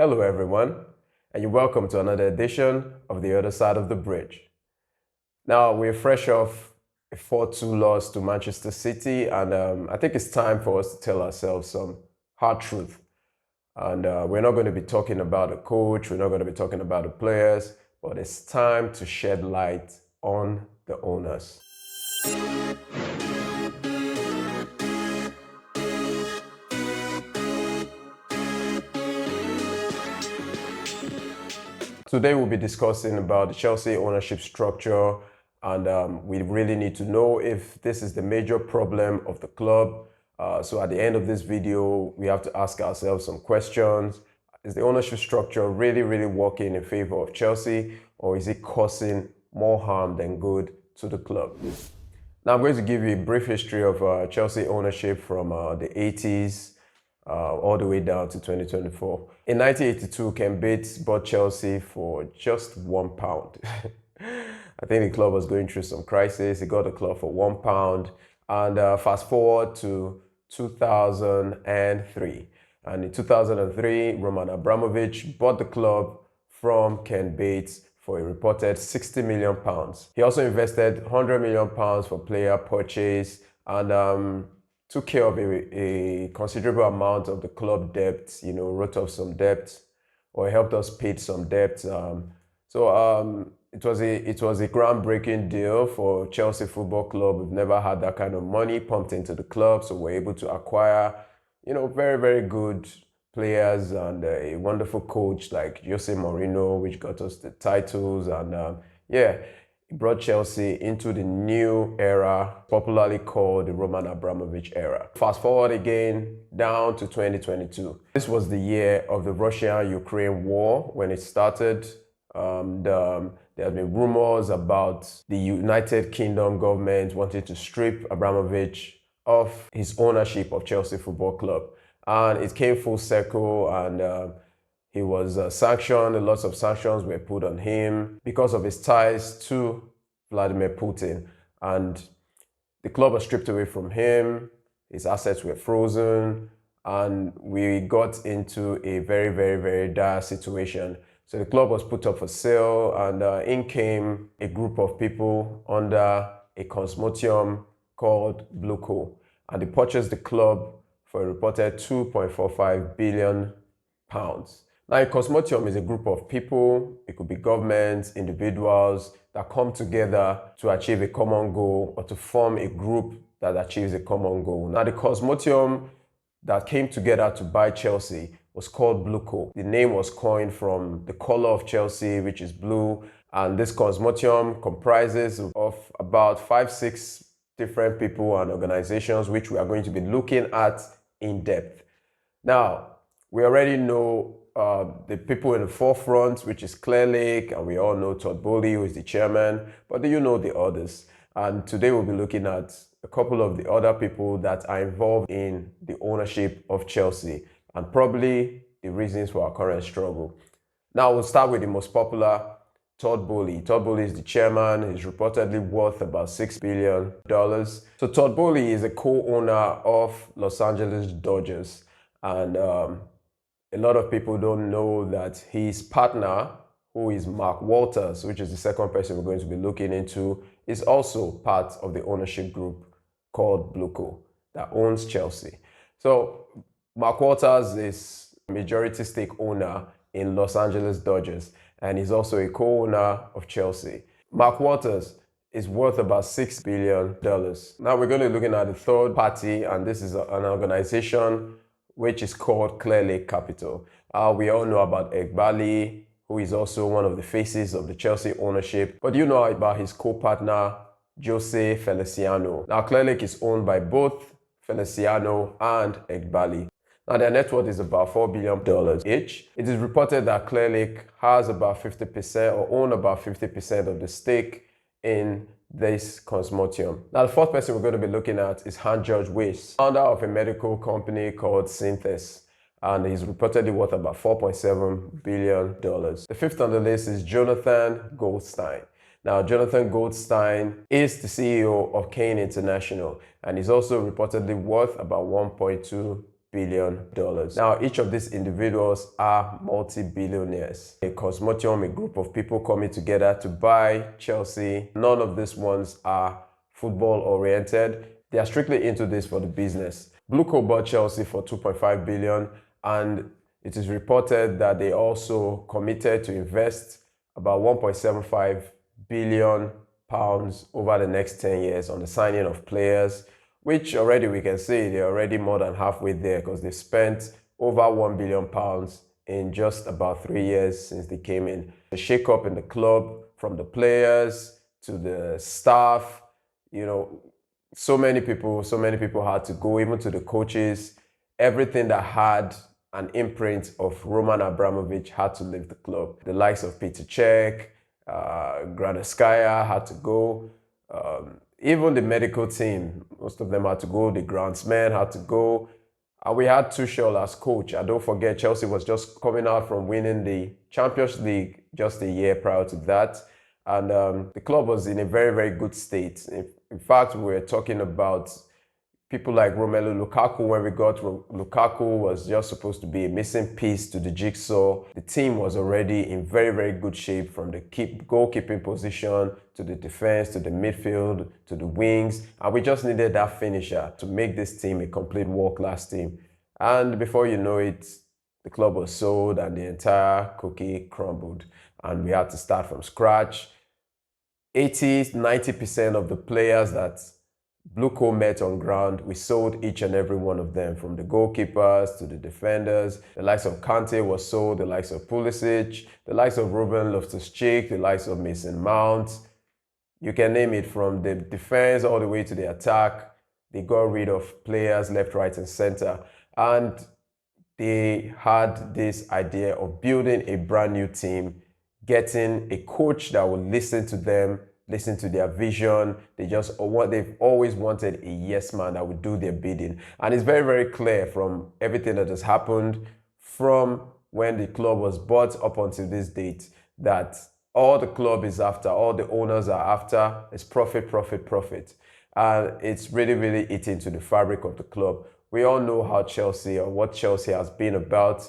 Hello everyone, and you're welcome to another edition of The Other Side of the Bridge. Now, we're fresh off a 4-2 loss to Manchester City, and I think it's time for us to tell ourselves some hard truth. And we're not going to be talking about the coach, we're not going to be talking about the players, but it's time to shed light on the owners. Today we'll be discussing about the Chelsea ownership structure, and we really need to know if this is the major problem of the club. So at the end of this video, we have to ask ourselves some questions. Is the ownership structure really working in favor of Chelsea, or is it causing more harm than good to the club? Now I'm going to give you a brief history of Chelsea ownership from the 80s all the way down to 2024. In 1982, Ken Bates bought Chelsea for just £1. I think the club was going through some crisis. He got the club for £1. And fast forward to 2003. And in 2003, Roman Abramovich bought the club from Ken Bates for a reported £60 million. He also invested £100 million for player purchase and took care of a considerable amount of the club debt, wrote off some debt or helped us pay some debt. So it was a groundbreaking deal for Chelsea Football Club. We've never had that kind of money pumped into the club, so we're able to acquire, very good players and a wonderful coach like Jose Mourinho, which got us the titles, and it brought Chelsea into the new era, popularly called the Roman Abramovich era. Fast forward again down to 2022. This was the year of the Russia-Ukraine war when it started. There have been rumors about the United Kingdom government wanting to strip Abramovich of his ownership of Chelsea Football Club. And it came full circle, and he was sanctioned. Lots of sanctions were put on him because of his ties to Vladimir Putin. And the club was stripped away from him. His assets were frozen. And we got into a very dire situation. So the club was put up for sale, and in came a group of people under a consortium called Bluco. And they purchased the club for a reported £2.45 billion. Now, a consortium is a group of people, it could be governments, individuals, that come together to achieve a common goal or to form a group that achieves a common goal. Now, the consortium that came together to buy Chelsea was called Bluco. The name was coined from the color of Chelsea, which is blue, and this consortium comprises of about 5-6 different people and organizations, which we are going to be looking at in depth. Now, we already know the people in the forefront, which is Clear Lake, and we all know Todd Bowley, who is the chairman, but do you know the others? And today we'll be looking at a couple of the other people that are involved in the ownership of Chelsea and probably the reasons for our current struggle. Now we'll start with the most popular, Todd Bowley. Todd Bowley is the chairman. He's reportedly worth about $6 billion. So Todd Bowley is a co-owner of Los Angeles Dodgers, and a lot of people don't know that his partner, who is Mark Walters, which is the second person we're going to be looking into, is also part of the ownership group called Bluco that owns Chelsea. So Mark Walters is majority stake owner in Los Angeles Dodgers, and he's also a co-owner of Chelsea. Mark Walters is worth about $6 billion. Now we're going to be looking at the third party, and this is an organization which is called Clear Lake Capital. We all know about Egbali, who is also one of the faces of the Chelsea ownership. But you know about his co-partner, Jose Feliciano. Now, Clear Lake is owned by both Feliciano and Egbali. Now, their net worth is about $4 billion each. It is reported that Clear Lake has about 50% or own about 50% of the stake in this consortium. Now, the fourth person we're going to be looking at is Hans-Georg Wyss, founder of a medical company called Synthes, and he's reportedly worth about $4.7 billion. The fifth on the list is Jonathan Goldstein. Now, Jonathan Goldstein is the CEO of Kane International, and he's also reportedly worth about $1.2 billion. Now, each of these individuals are multi-billionaires. A consortium, a group of people coming together to buy Chelsea. None of these ones are football oriented. They are strictly into this for the business. Blueco bought Chelsea for 2.5 billion, and it is reported that they also committed to invest about 1.75 billion pounds over the next 10 years on the signing of players, which already we can say they're already more than halfway there, because they spent over 1 billion pounds in just about 3 years since they came in. The shake-up in the club, from the players to the staff, so many people had to go, even to the coaches. Everything that had an imprint of Roman Abramovich had to leave the club. The likes of Peter Cech, Granskaya had to go. Even the medical team, most of them had to go. The groundsmen had to go. And we had Tuchel as coach. And don't forget, Chelsea was just coming out from winning the Champions League just a year prior to that. And the club was in a very, very good state. In fact, we were talking about people like Romelu Lukaku. When we got Lukaku, was just supposed to be a missing piece to the jigsaw. The team was already in very, very good shape, from the goalkeeping position to the defense, to the midfield, to the wings. And we just needed that finisher to make this team a complete world-class team. And before you know it, the club was sold and the entire cookie crumbled. And we had to start from scratch. 80–90% of the players that Blueco met on ground, we sold each and every one of them, from the goalkeepers to the defenders. The likes of Kante was sold, the likes of Pulisic, the likes of Ruben Loftus-Cheek, the likes of Mason Mount. You can name it, from the defense all the way to the attack. They got rid of players left, right, and center. And they had this idea of building a brand new team, getting a coach that would listen to them, listen to their vision. They've always wanted a yes man that would do their bidding. And it's very, very clear from everything that has happened from when the club was bought up until this date, that all the club is after, all the owners are after, is profit, profit, profit. And it's really, really eating to the fabric of the club. We all know how Chelsea, or what Chelsea has been about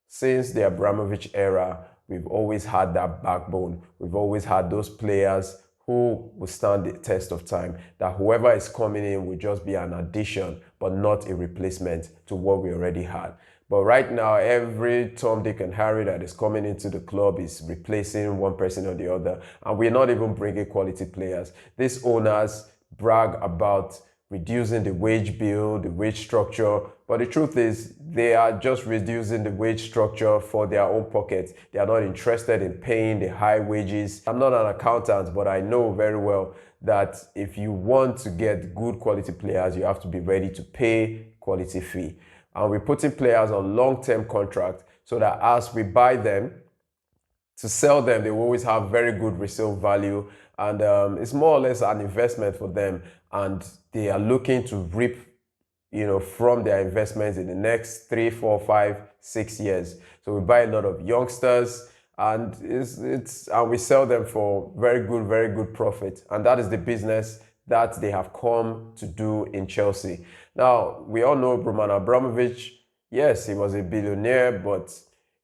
since the Abramovich era. We've always had that backbone. We've always had those players who will stand the test of time, that whoever is coming in will just be an addition, but not a replacement to what we already had. But right now, every Tom, Dick, and Harry that is coming into the club is replacing one person or the other, and we're not even bringing quality players. These owners brag about reducing the wage bill, the wage structure, but the truth is they are just reducing the wage structure for their own pockets. They are not interested in paying the high wages. I'm not an accountant, but I know very well that if you want to get good quality players, you have to be ready to pay quality fee. And we're putting players on long-term contract so that as we buy them, to sell them, they will always have very good resale value. And it's more or less an investment for them. And they are looking to reap, from their investments in the next 3, 4, 5, 6 years. So we buy a lot of youngsters, and and we sell them for very good profit. And that is the business that they have come to do in Chelsea. Now, we all know Roman Abramovich. Yes, he was a billionaire, but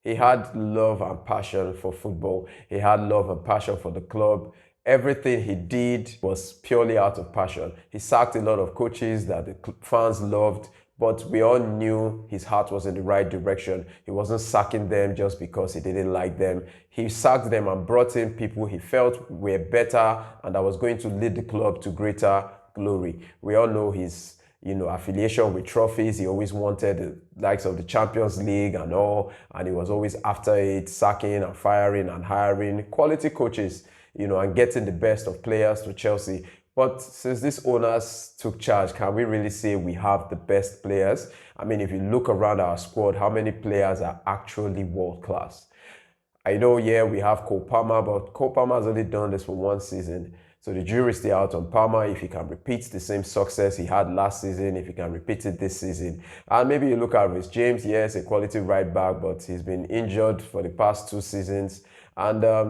he had love and passion for football. He had love and passion for the club. Everything he did was purely out of passion. He sacked a lot of coaches that the fans loved, but we all knew his heart was in the right direction. He wasn't sacking them just because he didn't like them. He sacked them and brought in people he felt were better and that was going to lead the club to greater glory. We all know his affiliation with trophies. He always wanted the likes of the Champions League and all, and he was always after it, sacking and firing and hiring quality coaches, and getting the best of players to Chelsea. But since these owners took charge, can we really say we have the best players? I mean, if you look around our squad, how many players are actually world class? I know, yeah, we have Cole Palmer, but Cole Palmer has only done this for one season. So the jury's still out on Palmer, if he can repeat the same success he had last season, if he can repeat it this season. And maybe you look at Reece James, yes, a quality right back, but he's been injured for the past 2 seasons. And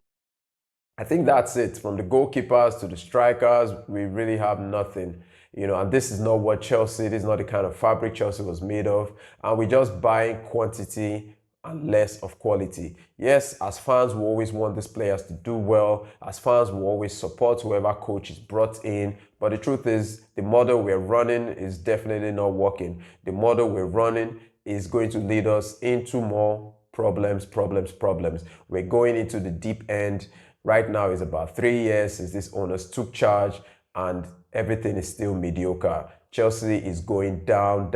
I think that's it. From the goalkeepers to the strikers, we really have nothing. and this is not what Chelsea, this is not the kind of fabric Chelsea was made of. And we're just buying quantity and less of quality. Yes, as fans, we always want these players to do well. As fans, we always support whoever coach is brought in. But the truth is, the model we're running is definitely not working. The model we're running is going to lead us into more problems. We're going into the deep end. Right now is about 3 years since these owners took charge, and everything is still mediocre. Chelsea is going down,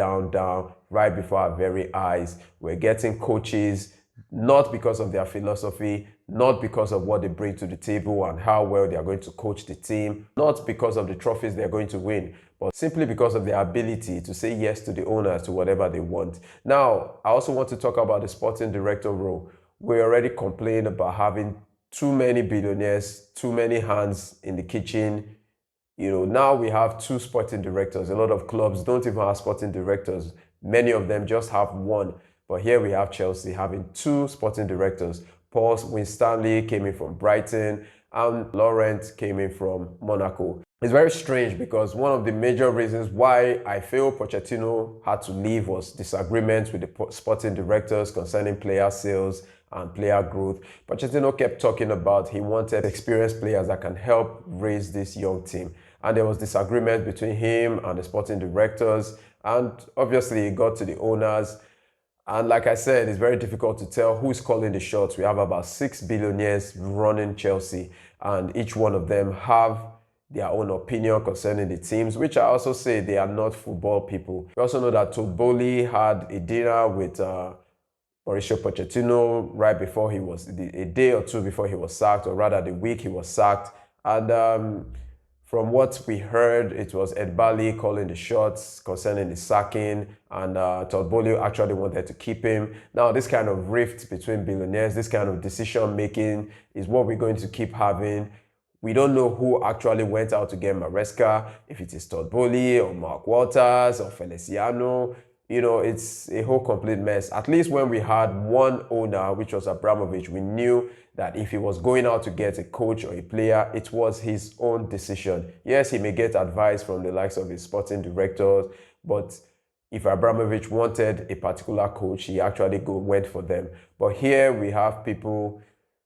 right before our very eyes. We're getting coaches not because of their philosophy, not because of what they bring to the table and how well they are going to coach the team, not because of the trophies they're going to win, but simply because of their ability to say yes to the owners, to whatever they want. Now, I also want to talk about the sporting director role. We already complained about having too many billionaires, too many hands in the kitchen. Now we have 2 sporting directors. A lot of clubs don't even have sporting directors. Many of them just have one. But here we have Chelsea having 2 sporting directors. Paul Winstanley came in from Brighton and Laurent came in from Monaco. It's very strange because one of the major reasons why I feel Pochettino had to leave was disagreements with the sporting directors concerning player sales and player growth. Pochettino kept talking about he wanted experienced players that can help raise this young team. And there was disagreement between him and the sporting directors. And obviously it got to the owners. And like I said, it's very difficult to tell who's calling the shots. We have about 6 billionaires running Chelsea, and each one of them have their own opinion concerning the teams, which I also say they are not football people. We also know that Todd Bowley had a dinner with Mauricio Pochettino right before he was, a day or two before he was sacked, or rather the week he was sacked. And from what we heard, it was Ed Bally calling the shots concerning the sacking, and Todd Bowley actually wanted to keep him. Now, this kind of rift between billionaires, this kind of decision-making is what we're going to keep having. We don't know who actually went out to get Maresca, if it is Todd Bowley or Mark Walters or Feliciano. It's a whole complete mess. At least when we had one owner, which was Abramovich, we knew that if he was going out to get a coach or a player, it was his own decision. Yes, he may get advice from the likes of his sporting directors, but if Abramovich wanted a particular coach, he actually went for them. But here we have people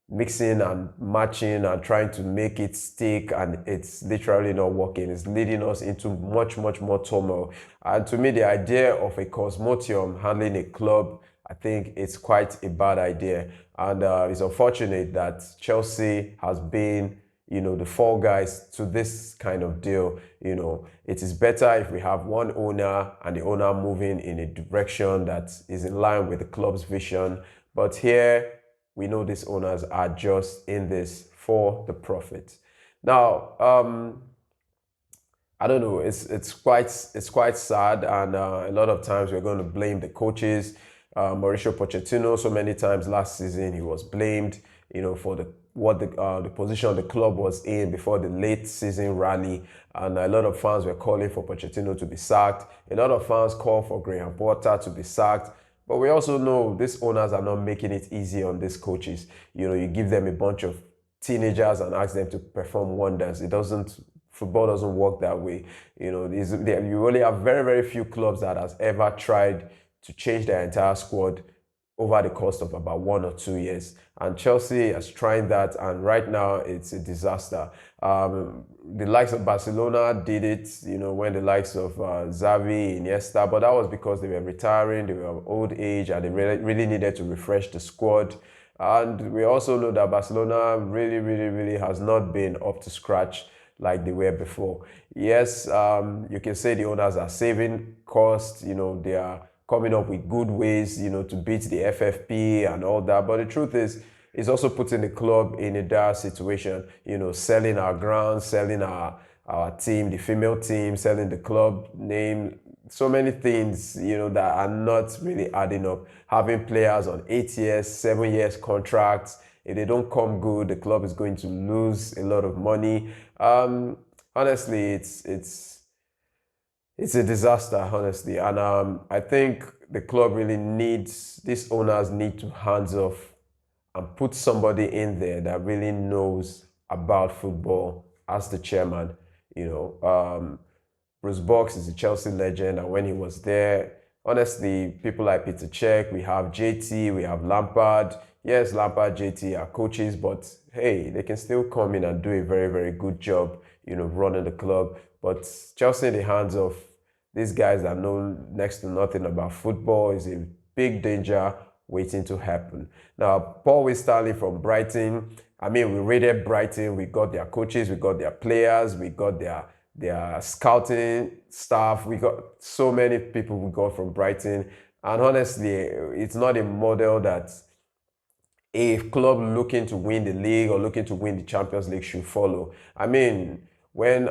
mixing and matching and trying to make it stick, and it's literally not working. It's leading us into much more turmoil. And to me, the idea of a consortium handling a club, I think it's quite a bad idea. And it's unfortunate that Chelsea has been, the fall guys to this kind of deal. It is better if we have one owner and the owner moving in a direction that is in line with the club's vision. But here, we know these owners are just in this for the profit. Now, I don't know. It's quite sad, and a lot of times we're going to blame the coaches. Mauricio Pochettino, so many times last season he was blamed, for the position the club was in before the late season rally, and a lot of fans were calling for Pochettino to be sacked. A lot of fans called for Graham Potter to be sacked. But we also know these owners are not making it easy on these coaches. You give them a bunch of teenagers and ask them to perform wonders. Football doesn't work that way. You only have very few clubs that has ever tried to change their entire squad over the course of about 1 or 2 years. And Chelsea is trying that, and right now it's a disaster. The likes of Barcelona did it, when the likes of Xavi, Iniesta, but that was because they were retiring, they were of old age, and they really needed to refresh the squad. And we also know that Barcelona really has not been up to scratch like they were before. Yes, you can say the owners are saving costs, they are coming up with good ways, to beat the FFP and all that. But the truth is, it's also putting the club in a dire situation, selling our grounds, selling our team, the female team, selling the club name, so many things, that are not really adding up. Having players on 8 years, 7 years contracts. If they don't come good, the club is going to lose a lot of money. Honestly, it's a disaster, honestly. And I think the club really these owners need to hands off and put somebody in there that really knows about football as the chairman. Bruce Box is a Chelsea legend, and when he was there, honestly, people like Peter Cech, we have JT, we have Lampard. Yes, Lampard, JT are coaches, but hey, they can still come in and do a very, very good job, running the club. But Chelsea in the hands of these guys that know next to nothing about football is a big danger waiting to happen. Now, Paul Winstanley from Brighton, I mean, we raided Brighton, we got their coaches, we got their players, we got their scouting staff, we got so many people we got from Brighton. And honestly, it's not a model that a club looking to win the league or looking to win the Champions League should follow. I mean, when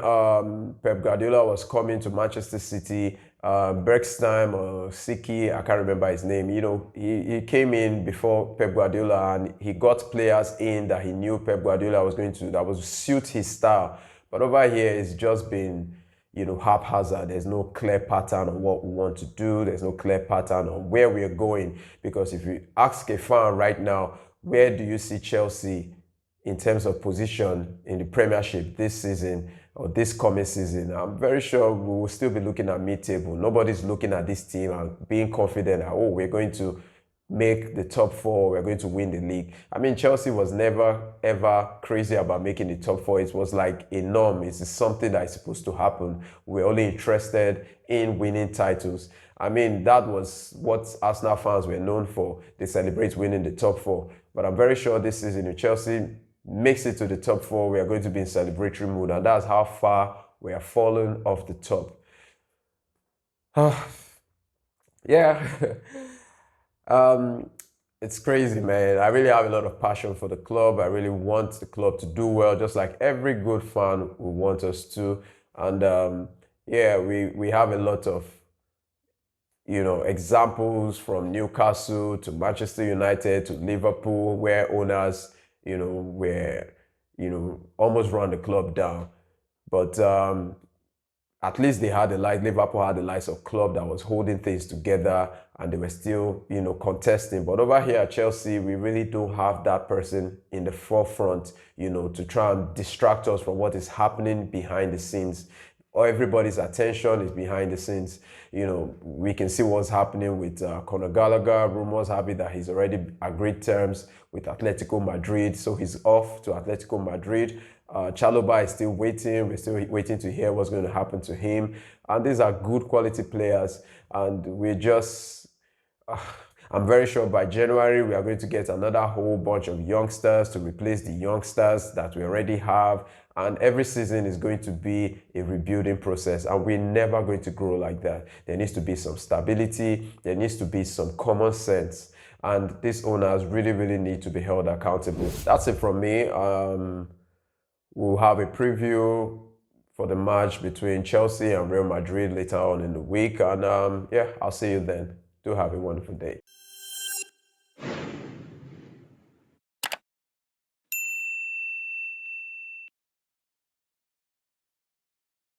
Pep Guardiola was coming to Manchester City, Bergstein or Siki, I can't remember his name, he came in before Pep Guardiola and he got players in that he knew Pep Guardiola was that was suit his style. But over here, it's just been, haphazard. There's no clear pattern on what we want to do. There's no clear pattern on where we're going. Because if you ask a fan right now, where do you see Chelsea in terms of position in the Premiership this season or this coming season? I'm very sure we will still be looking at mid-table. Nobody's looking at this team and being confident that, we're going to make the top four, we're going to win the league. I mean, Chelsea was never, ever crazy about making the top four. It was like a norm. It's something that is supposed to happen. We're only interested in winning titles. I mean, that was what Arsenal fans were known for. They celebrate winning the top four. But I'm very sure this season, if Chelsea makes it to the top four, we are going to be in celebratory mood. And that's how far we are falling off the top. Yeah. It's crazy, man. I really have a lot of passion for the club. I really want the club to do well, just like every good fan would want us to. And yeah, we have a lot of examples from Newcastle to Manchester United to Liverpool, where owners were almost run the club down. But at least they had Liverpool had the likes of club that was holding things together and they were still, contesting. But over here at Chelsea, we really don't have that person in the forefront, to try and distract us from what is happening behind the scenes. Or everybody's attention is behind the scenes. We can see what's happening with Conor Gallagher. Rumors have it that he's already agreed terms with Atletico Madrid. So he's off to Atletico Madrid. Chalobah is still waiting. We're still waiting to hear what's going to happen to him. And these are good quality players. And we're just, I'm very sure by January, we are going to get another whole bunch of youngsters to replace the youngsters that we already have. And every season is going to be a rebuilding process. And we're never going to grow like that. There needs to be some stability. There needs to be some common sense. And these owners really, really need to be held accountable. That's it from me. We'll have a preview for the match between Chelsea and Real Madrid later on in the week. And yeah, I'll see you then. Do have a wonderful day.